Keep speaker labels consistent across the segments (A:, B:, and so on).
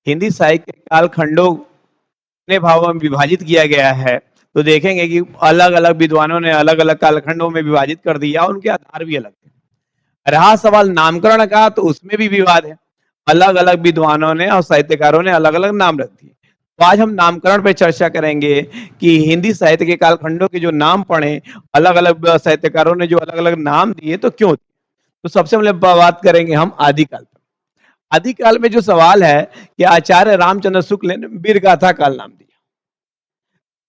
A: हिंदी साहित्य के कालखंडों ने भागों में विभाजित किया गया है, तो देखेंगे कि अलग-अलग विद्वानों ने अलग-अलग कालखंडों में विभाजित कर दिया, उनके आधार भी अलग थे। रहा सवाल नामकरण का, तो उसमें भी विवाद है। अलग-अलग विद्वानों ने और साहित्यकारों ने अलग-अलग नाम रख दिए। तो आज हम नामकरण पे चर्चा करेंगे कि हिंदी साहित्य के कालखंडों के जो नाम पढ़े, अलग-अलग साहित्यकारों ने जो अलग-अलग नाम दिए, तो क्यों? तो सबसे पहले बात करेंगे हम आदिकाल पर। आदिकाल में जो सवाल है कि आचार्य रामचंद्र शुक्ल ने वीर गाथा काल नाम दिया।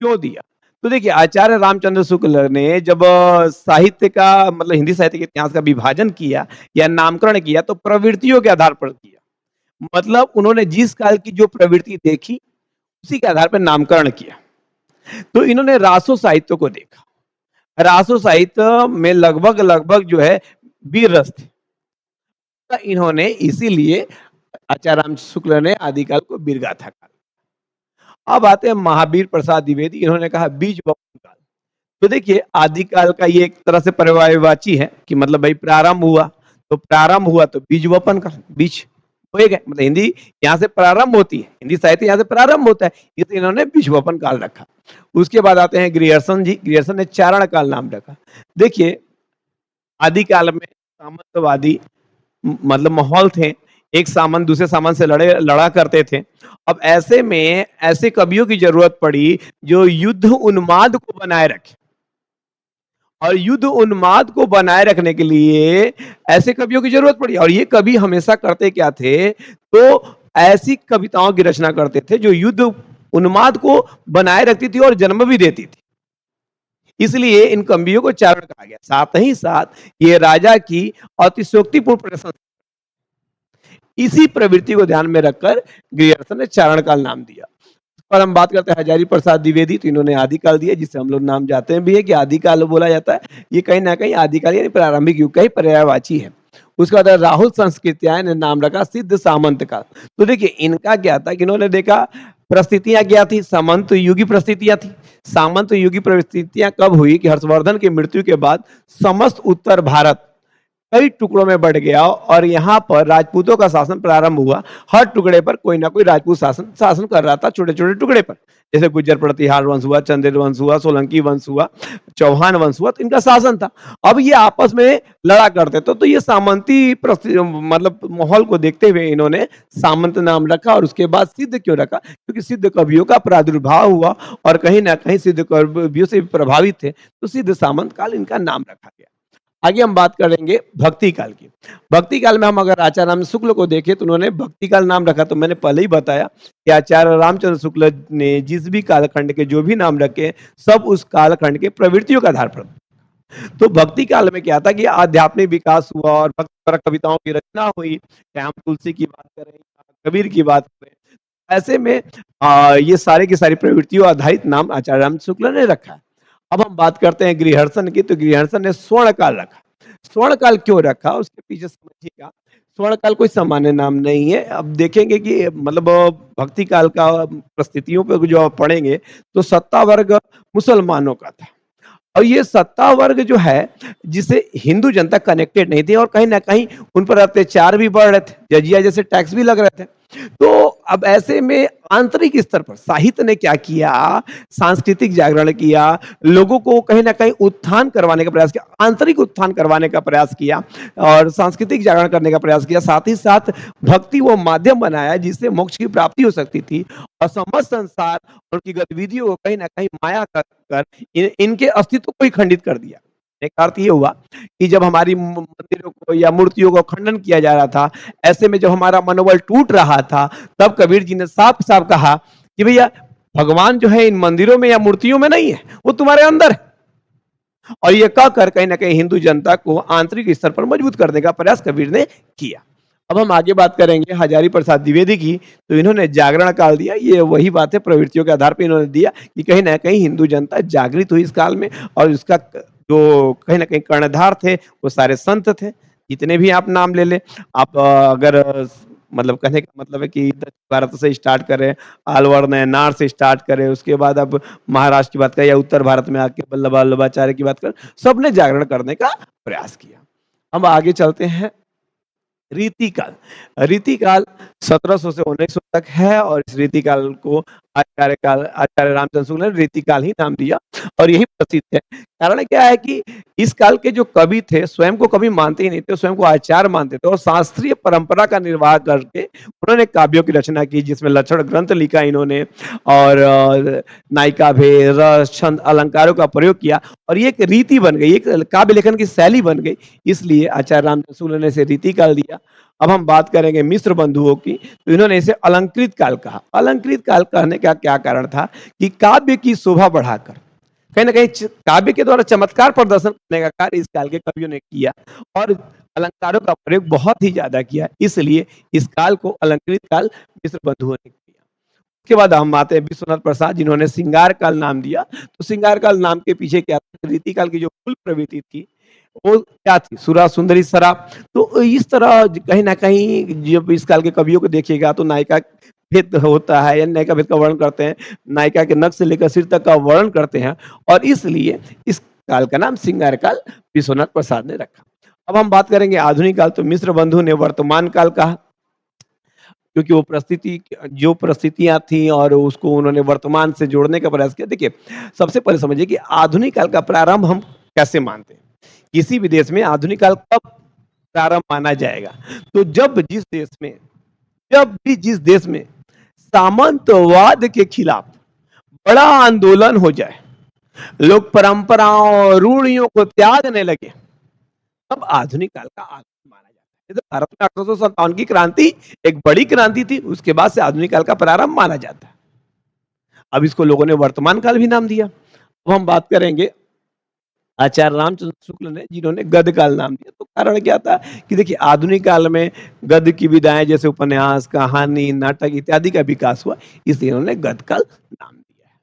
A: क्यों दिया? तो देखिए, आचार्य रामचंद्र शुक्ल ने जब साहित्य का मतलब हिंदी साहित्य के इतिहास का विभाजन किया या नामकरण किया, तो प्रवृत्तियों के आधार पर किया। मतलब उन्होंने जिस काल की जो प्रवृत्ति देखी, उसी के आधार पर नामकरण किया। तो इन्होंने रासो साहित्य को देखा। रासो साहित्य में लगभग जो है वीर रस थे। तो इन्होंने इसीलिए आचार्य राम शुक्ल ने आदिकाल को वीर गाथा कहा। अब आते हैं महावीर प्रसाद द्विवेदी, इन्होंने कहा बीज वपन काल। तो देखिए, आदिकाल का ये एक तरह से पर्यायवाची है कि मतलब भाई प्रारंभ हुआ, तो प्रारंभ हुआ तो बीज वपन का बीज होए गए, मतलब हिंदी यहाँ से प्रारंभ होती है, हिंदी साहित्य यहाँ से प्रारंभ होता है, इसलिए इन्होंने बीज वपन काल रखा। उसके बाद आते हैं ग्रियर्सन जी, ग्रियर्सन ने चारण काल नाम रखा। देखिए, आदिकाल में सामंतवादी मतलब माहौल थे, एक सामंत दूसरे सामंत से लड़ा करते थे। अब ऐसे में ऐसे कवियों की जरूरत पड़ी जो युद्ध उन्माद को बनाए रखे, और युद्ध उन्माद को बनाए रखने के लिए ऐसे कवियों की जरूरत पड़ी। और ये कवि हमेशा करते क्या थे, तो ऐसी कविताओं की रचना करते थे जो युद्ध उन्माद को बनाए रखती थी और जन्म भी देती थी। इसलिए इन कवियों को चारण कहा गया। साथ ही साथ ये राजा की अतिशयोक्तिपूर्ण प्रशंसा, इसी प्रवृत्ति को ध्यान में रखकर ग्रियर्सन ने चारण काल नाम दिया। और हम बात करते हैं हजारी प्रसाद द्विवेदी, तो इन्होंने आदिकाल दिया, जिसे हम लोग नाम जाते हैं भी है कि आदिकाल बोला जाता है। ये कहीं ना कहीं आदिकाल यानी प्रारंभिक युग का ही पर्यायवाची है। उसके बाद राहुल संस्कृत्याय ने नाम रखा सिद्ध सामंत काल। तो देखिए, इनका क्या था कि इन्होंने देखा परिस्थितियां क्या थी, सामंत युगी परिस्थितियां थी। सामंत युगी परिस्थितियां कब हुई कि हर्षवर्धन की मृत्यु के बाद समस्त उत्तर भारत कई टुकड़ों में बढ़ गया और यहाँ पर राजपूतों का शासन प्रारंभ हुआ। हर टुकड़े पर कोई ना कोई राजपूत शासन कर रहा था, छोटे छोटे टुकड़े पर। जैसे गुज्जर प्रतिहार वंश हुआ, चंदेल वंश हुआ, सोलंकी वंश हुआ, चौहान वंश हुआ, तो इनका शासन था। अब ये आपस में लड़ा करते थे, तो ये सामंती मतलब माहौल को देखते हुए इन्होंने सामंत नाम रखा। और उसके बाद सिद्ध क्यों रखा? क्योंकि सिद्ध कवियों का प्रादुर्भाव हुआ और कहीं ना कहीं सिद्ध कवियों से प्रभावित थे, तो सिद्ध सामंत काल इनका नाम रखा गया। आगे हम बात करेंगे भक्ति काल की। भक्ति काल में हम अगर आचार्य राम शुक्ल को देखें, तो उन्होंने भक्ति काल नाम रखा। तो मैंने पहले ही बताया कि आचार्य रामचंद्र शुक्ल ने जिस भी कालखंड के जो भी नाम रखे, सब उस कालखंड के प्रवृत्तियों के आधार पर। तो भक्ति काल में क्या था कि आध्यात्मिक विकास हुआ और भक्ति पर कविताओं की रचना हुई, चाहे हम तुलसी की बात करें या कबीर की बात करें। ऐसे में ये सारे की सारी प्रवृत्तियों आधारित नाम आचार्य राम शुक्ल ने रखा है। अब हम बात करते हैं गृहर्षण की, तो गृहर्षण ने स्वर्ण काल रखा। स्वर्ण काल क्यों रखा, उसके पीछे समझिएगा। स्वर्ण काल कोई सामान्य नाम नहीं है। अब देखेंगे कि मतलब भक्ति काल का परिस्थितियों पर जो आप पढ़ेंगे, तो सत्ता वर्ग मुसलमानों का था। और ये सत्ता वर्ग जो है, जिसे हिंदू जनता कनेक्टेड नहीं थी, और कहीं ना कहीं उन पर अत्याचार भी बढ़ रहे थे, जजिया जैसे टैक्स भी लग रहे थे। तो अब ऐसे में आंतरिक स्तर पर साहित्य ने क्या किया, सांस्कृतिक जागरण किया, लोगों को कहीं ना कहीं उत्थान करवाने का प्रयास किया, आंतरिक उत्थान करवाने का प्रयास किया और सांस्कृतिक जागरण करने का प्रयास किया। साथ ही साथ भक्ति वो माध्यम बनाया जिससे मोक्ष की प्राप्ति हो सकती थी, और समस्त संसार उनकी गतिविधियों को कहीं ना कहीं माया कर इनके अस्तित्व को ही खंडित कर दिया। एक अर्थ ये हुआ कि जब हमारी मंदिरों को या मूर्तियों को खंडन किया जा रहा था, ऐसे में जब हमारा मनोबल टूट रहा था, तब कबीर जी ने साफ साफ कहा कि भैया, भगवान जो है इन मंदिरों में या मूर्तियों में नहीं है, वो तुम्हारे अंदर है। और ये कहकर कहीं ना कहीं हिंदू जनता को आंतरिक स्तर पर मजबूत करने का प्रयास कबीर ने किया। अब हम आगे बात करेंगे हजारी प्रसाद द्विवेदी की। तो इन्होंने जागरण काल दिया। ये वही बात है, प्रवृत्तियों के आधार पर इन्होंने दिया कि कहीं ना कहीं हिंदू जनता जागृत हुई इस काल में, और इसका जो कहीं ना कहीं कर्णधार थे वो सारे संत थे, जितने भी आप नाम ले ले। आप अगर मतलब कहने का मतलब है कि दक्षिण भारत से स्टार्ट करें, अलवर नयनार से स्टार्ट करें, उसके बाद अब महाराष्ट्र की बात करें, या उत्तर भारत में आके वल्लभाचार्य की बात करें, सबने जागरण करने का प्रयास किया। अब आगे चलते हैं रीतिकाल। रीतिकाल 1700 से 1900 पुस्तक है और इस रीतिकाल को आचार्य रामचंद्र शुक्ल ने रीतिकाल ही नाम दिया और यही प्रसिद्ध है। कारण क्या है कि इस काल के जो कवि थे स्वयं को कवि मानते ही नहीं थे, स्वयं को आचार्य मानते थे और शास्त्रीय परंपरा का निर्वाह करके उन्होंने काव्यों की रचना की, जिसमें लक्षण ग्रंथ लिखा इन्होंने और नायिका भेद, रस, छंद, अलंकारों का प्रयोग किया और ये एक रीति बन गई, एक काव्य लेखन की शैली बन गई। इसलिए आचार्य रामचंद्र शुक्ल ने इसे रीतिकाल दिया। अब हम बात करेंगे मिश्र बंधुओं की, तो इन्होंने इसे अलंकृत काल कहा। अलंकृत काल कहने का क्या कारण था कि काव्य की शोभा बढ़ाकर कहीं ना कहीं काव्य के द्वारा चमत्कार प्रदर्शन करने का कार्य इस काल के कवियों ने किया और अलंकारों का प्रयोग बहुत ही ज्यादा किया, इसलिए इस काल को अलंकृत काल मिश्र बंधुओं ने किया। उसके बाद हम आते हैं विश्वनाथ प्रसाद, जिन्होंने श्रृंगार काल नाम दिया। तो श्रृंगार काल नाम के पीछे क्या था, रीतिकाल की जो मूल प्रवृत्ति थी वो क्या थी, सुरा सुंदरी शराब। तो इस तरह कहीं ना कहीं जब इस काल के कवियों को देखिएगा तो नायिका भेद होता है या नायिका भेद का वर्णन करते हैं, नायिका के नख से लेकर सिर तक का वर्णन करते हैं और इसलिए इस काल का नाम श्रृंगार काल विश्वनाथ प्रसाद ने रखा। अब हम बात करेंगे आधुनिक काल, तो मिश्र बंधु ने वर्तमान काल कहा, क्योंकि वो जो परिस्थितियां थी और उसको उन्होंने वर्तमान से जोड़ने का प्रयास किया। देखिए, सबसे पहले समझिए कि आधुनिक काल का प्रारंभ हम कैसे मानते हैं। किसी भी देश में आधुनिक काल कब प्रारंभ माना जाएगा, तो जब भी जिस देश में सामंतवाद के खिलाफ बड़ा आंदोलन हो जाए, लोग परंपराओं और रूढ़ियों को त्यागने लगे, तब आधुनिक काल का आगमन माना जाता है। जैसे भारत में 1857 की क्रांति एक बड़ी क्रांति थी, उसके बाद से आधुनिक काल का प्रारंभ माना जाता है। अब इसको लोगों ने वर्तमान काल भी नाम दिया। अब हम बात करेंगे आचार्य रामचंद्र शुक्ल ने, जिन्होंने गद्य काल नाम दिया। तो कारण क्या था कि देखिए, आधुनिक काल में गद्य की विधाएं जैसे उपन्यास, कहानी, नाटक इत्यादि का विकास हुआ, इसलिए उन्होंने गद्य काल नाम दिया है।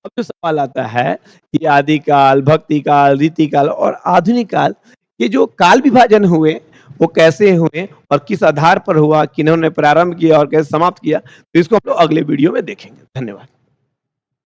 A: अब जो सवाल आता है कि आदि काल, भक्ति काल, रीति काल और आधुनिक काल के जो काल विभाजन हुए वो कैसे हुए और किस आधार पर हुआ, किन्होंने प्रारंभ किया और कैसे समाप्त किया, तो इसको हम लोग अगले वीडियो में देखेंगे। धन्यवाद।